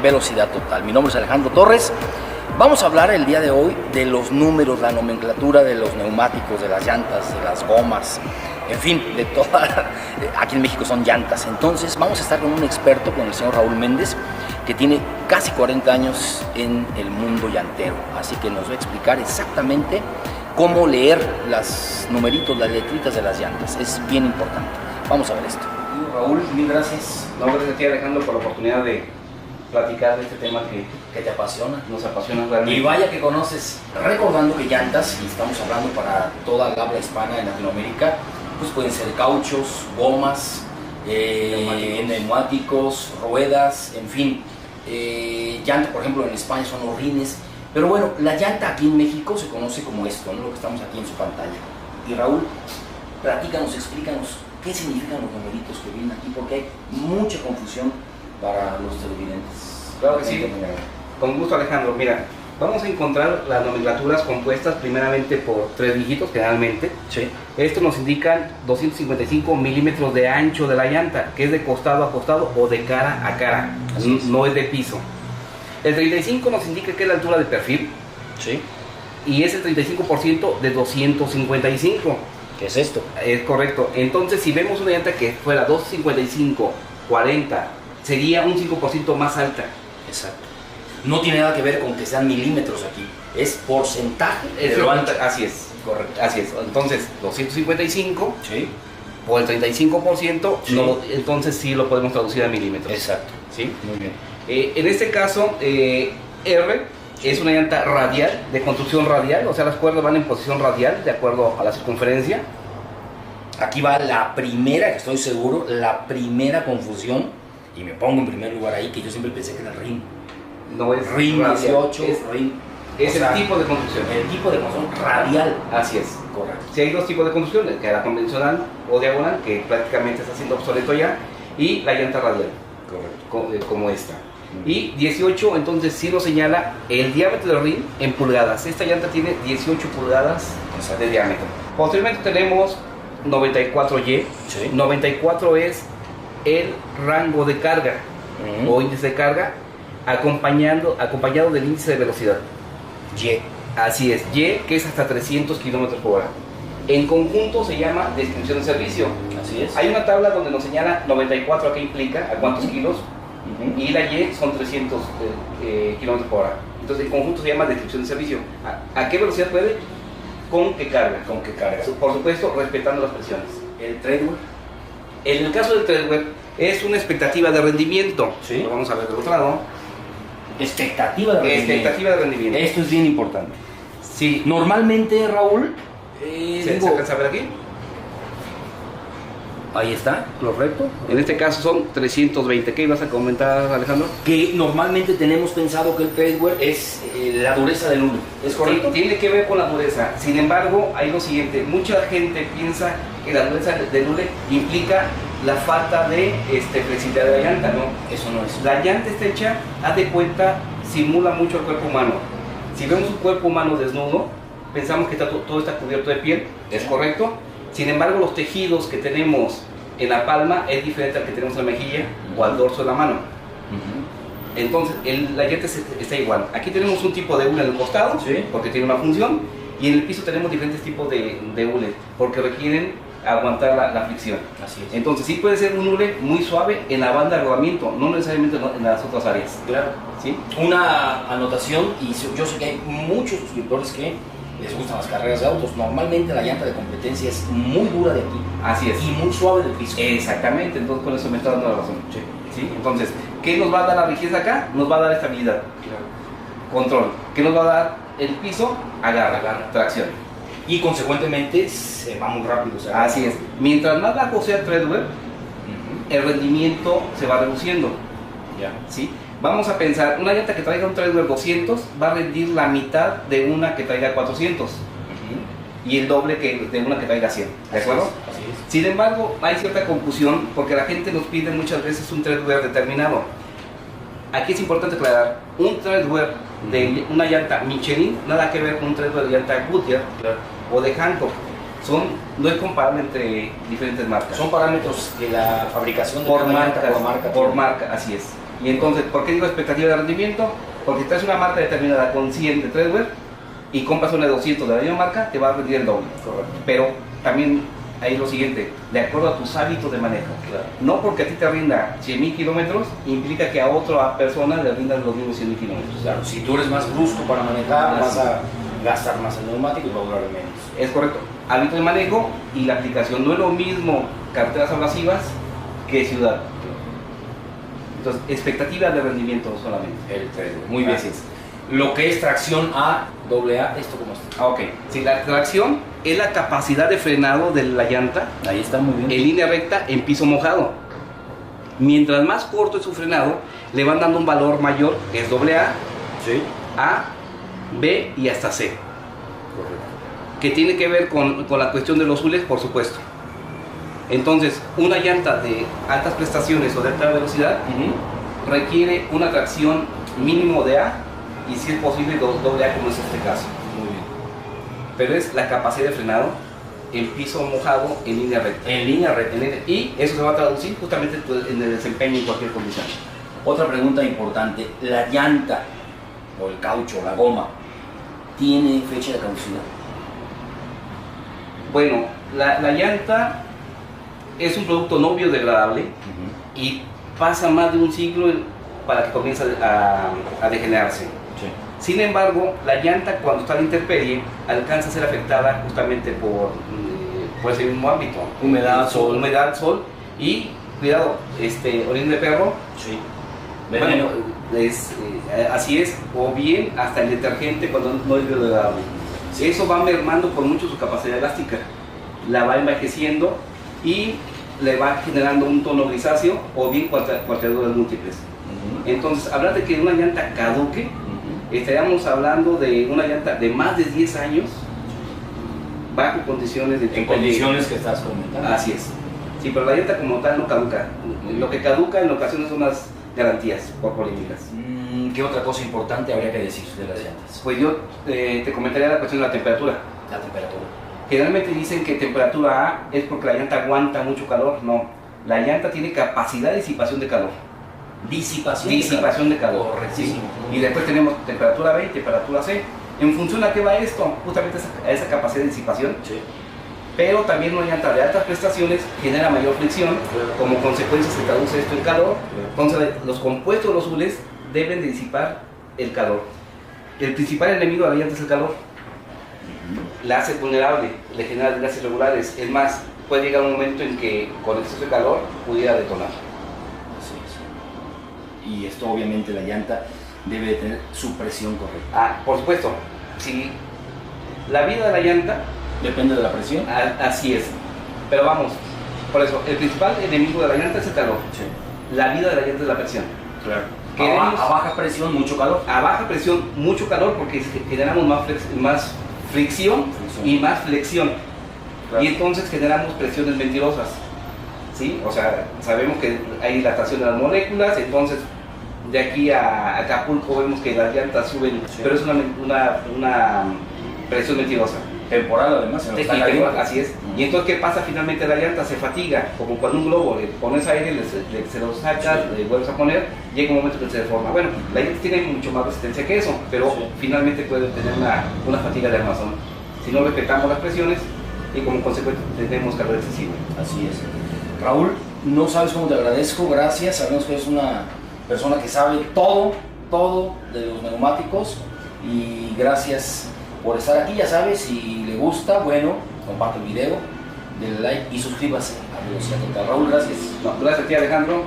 Velocidad Total. Mi nombre es Alejandro Torres. Vamos a hablar el día de hoy de los números, la nomenclatura de los neumáticos, de las llantas, de las gomas, en fin, de toda. Aquí en México son llantas. Entonces vamos a estar con un experto, con el señor Raúl Méndez, que tiene casi 40 años en el mundo llantero. Así que nos va a explicar exactamente cómo leer los numeritos, las letritas de las llantas. Es bien importante. Vamos a ver esto. Raúl, mil gracias. No, gracias a ti, Alejandro, por la oportunidad de platicar de este tema que te apasiona. Nos apasiona realmente. Y vaya que conoces, recordando que llantas, y estamos hablando para toda la habla hispana en Latinoamérica, pues pueden ser cauchos, gomas, neumáticos, ruedas, en fin. Llanta, por ejemplo, en España son los rines. Pero bueno, la llanta aquí en México se conoce como esto, ¿no? Lo que estamos aquí en su pantalla. Y Raúl, platícanos, explícanos qué significan los numeritos que vienen aquí, porque hay mucha confusión para los televidentes. Claro que sí, con gusto, Alejandro. Mira, vamos a encontrar las nomenclaturas compuestas primeramente por 3 dígitos generalmente. Sí. Esto nos indican 255 milímetros de ancho de la llanta, que es de costado a costado o de cara a cara, no es de piso. El 35 nos indica que es la altura de perfil. Sí. Y es el 35% de 255. ¿Qué es esto? Es correcto. Entonces, si vemos una llanta que fuera 255, 40, sería un 5% más alta. Exacto. No tiene nada que ver con que sean milímetros aquí, es porcentaje de lo ancho. Así es. Correcto. Así es. Entonces, 255 sí. por el 35%, sí. No, entonces sí lo podemos traducir a milímetros. Exacto. ¿Sí? Muy bien. En este caso, R es una llanta radial, de construcción radial, o sea, las cuerdas van en posición radial, de acuerdo a la circunferencia. Aquí va la primera, que estoy seguro, la primera confusión, y me pongo en primer lugar ahí, que yo siempre pensé que era el RIN. No es RIN radial, 18, RIN. Es el tipo de construcción. El tipo de construcción radial. Así es. Correcto. Si hay 2 tipos de construcción, que la convencional o diagonal, que prácticamente está siendo obsoleto ya, y la llanta radial. Correcto. Como esta. Y 18, entonces sí nos señala el diámetro del rin en pulgadas. Esta llanta tiene 18 pulgadas de diámetro. Posteriormente tenemos 94Y. Sí. 94 es el rango de carga o índice de carga acompañado del índice de velocidad. Y. Así es, Y, que es hasta 300 kilómetros por hora. En conjunto se llama descripción de servicio. Así es. Hay una tabla donde nos señala 94 a qué implica, a cuántos kilos. Y la Y son 300 kilómetros por hora. Entonces en conjunto se llama descripción de servicio. ¿A qué velocidad puede? ¿Con qué carga? ¿Con qué carga? Por supuesto, respetando las presiones. El treadwear. En el caso del treadwear es una expectativa de rendimiento. Sí. Lo vamos a ver del otro lado. Expectativa de rendimiento. Expectativa de rendimiento. Esto es bien importante. Sí. Normalmente, Raúl, ¿Se alcanza a ver aquí? Ahí está, correcto. En este caso son 320. ¿Qué ibas a comentar, Alejandro? Que normalmente tenemos pensado que el treadwear es la dureza del hule. ¿Es correcto? Sí, tiene que ver con la dureza. Sin embargo, hay lo siguiente. Mucha gente piensa que la dureza del hule implica la falta de flexibilidad de la llanta. No, eso no es. La llanta está hecha, haz de cuenta, simula mucho el cuerpo humano. Si vemos un cuerpo humano desnudo, pensamos que todo está cubierto de piel. ¿Es correcto? Sin embargo, los tejidos que tenemos en la palma es diferente al que tenemos en la mejilla o al dorso de la mano. Entonces, la llanta está igual. Aquí tenemos un tipo de hule en el costado, sí, porque tiene una función, y en el piso tenemos diferentes tipos de hule, porque requieren aguantar la fricción. Así es. Entonces, sí puede ser un hule muy suave en la banda de rodamiento, no necesariamente en las otras áreas. Claro. ¿Sí? Una anotación, y yo sé que hay muchos suscriptores que les gustan las carreras de autos. Normalmente la llanta de competencia es muy dura de aquí. Así es. Y muy suave del piso. Exactamente, entonces con eso me está dando la razón. Sí. ¿Sí? Entonces, ¿qué nos va a dar la rigidez acá? Nos va a dar estabilidad. Claro. Control. ¿Qué nos va a dar el piso? Agarra, tracción. Y consecuentemente se va muy rápido. Así es. Mientras más bajo sea el treadwear, el rendimiento se va reduciendo. Ya. ¿Sí? Vamos a pensar, una llanta que traiga un treadwear 200 va a rendir la mitad de una que traiga 400 y el doble de una que traiga 100, ¿de acuerdo? Así es. Sin embargo, hay cierta confusión porque la gente nos pide muchas veces un treadwear determinado. Aquí es importante aclarar, un treadwear de una llanta Michelin nada que ver con un treadwear de llanta Goodyear, claro, o de Hankook. No es comparable entre diferentes marcas. Son parámetros de la fabricación de por cada marca, llanta, por marca, así es. Y entonces, ¿por qué digo expectativa de rendimiento? Porque si traes una marca determinada con 100 de treadwear y compras una de 200 de la misma marca, te va a rendir el doble. Correcto. Pero también hay lo siguiente, de acuerdo a tus hábitos de manejo. Claro. No porque a ti te rinda 100.000 kilómetros, implica que a otra persona le rindan los mismos 100.000 kilómetros. Claro, si tú eres más brusco para manejar, vas Así. a gastar más en neumáticos y va a durar menos. Es correcto. Hábito de manejo y la aplicación. No es lo mismo carreteras abrasivas que ciudad. Entonces, expectativa de rendimiento solamente. El treadwear. Muy bien. Así es. Lo que es tracción A, AA, ¿esto cómo está? Ok. Si la tracción es la capacidad de frenado de la llanta Ahí está muy bien. en línea recta en piso mojado. Mientras más corto es su frenado, le van dando un valor mayor, que es AA, Sí. A, B y hasta C. Correcto. Que tiene que ver con la cuestión de los zules, por supuesto. Entonces, una llanta de altas prestaciones o de alta velocidad requiere una tracción mínimo de A y si es posible AA como es este caso. Muy bien. Pero es la capacidad de frenado en piso mojado en línea recta. En línea recta. Y eso se va a traducir justamente en el desempeño en cualquier condición. Otra pregunta importante, ¿la llanta o el caucho, la goma, tiene fecha de caducidad? Bueno, la llanta es un producto no biodegradable y pasa más de un siglo para que comience a degenerarse. Sí. Sin embargo, la llanta cuando está en intemperie alcanza a ser afectada justamente por ese mismo ámbito. Humedad, sol. Humedad, sol y, cuidado, orina de perro. Sí. Bueno, así es, o bien hasta el detergente cuando no es biodegradable. Eso va mermando por mucho su capacidad elástica, la va envejeciendo y le va generando un tono grisáceo o bien cuarteaduras múltiples. Entonces, hablar de que una llanta caduque, estaríamos hablando de una llanta de más de 10 años bajo condiciones de En condiciones que estás comentando. Así es. Sí, pero la llanta como tal no caduca. Lo que caduca en ocasiones son las garantías por polémicas. ¿Qué otra cosa importante habría que decir de las llantas? Pues yo te comentaría la cuestión de la temperatura. La temperatura. Generalmente dicen que temperatura A es porque la llanta aguanta mucho calor. No, la llanta tiene capacidad de disipación de calor. Disipación de calor. Correctísimo. Sí. Y después tenemos temperatura B y temperatura C. En función a qué va esto, justamente a esa capacidad de disipación. Sí. Pero también una llanta de altas prestaciones genera mayor fricción, como consecuencia se traduce esto en calor. Entonces los compuestos de los zules deben de disipar el calor. El principal enemigo de la llanta es el calor. La hace vulnerable, le genera desgastes irregulares. Es más, puede llegar un momento en que con exceso de calor pudiera detonar. Así es. Y esto obviamente la llanta debe de tener su presión correcta. Ah, por supuesto, si la vida de la llanta, Depende de la presión. así es. Pero vamos, por eso, el principal enemigo de la llanta es el calor. Sí. La vida de la llanta es la presión. Claro. Queremos- A baja presión, mucho calor. A baja presión, mucho calor porque generamos más fricción y más flexión. Claro. Y entonces generamos presiones mentirosas. ¿Sí? O sea, sabemos que hay dilatación de las moléculas, entonces de aquí a Acapulco vemos que las llantas suben, Sí. pero es una presión mentirosa. Temporal además. Se nos está Y caliente. así es. Y entonces, ¿qué pasa? Finalmente la llanta se fatiga, como cuando un globo le pones aire, se lo sacas, Sí. le vuelves a poner, llega un momento que se deforma. Bueno, la llanta tiene mucho más resistencia que eso, pero Sí. finalmente puede tener una fatiga de armazón. Si no respetamos las presiones y como consecuencia tenemos calor excesivo. Así es. Raúl, no sabes cómo te agradezco, gracias. Sabemos que eres una persona que sabe todo de los neumáticos y gracias por estar aquí. Ya sabes, si le gusta, bueno, comparte el video, denle like y suscríbase a Velocidad Total. Raúl, gracias. No, gracias a ti, Alejandro.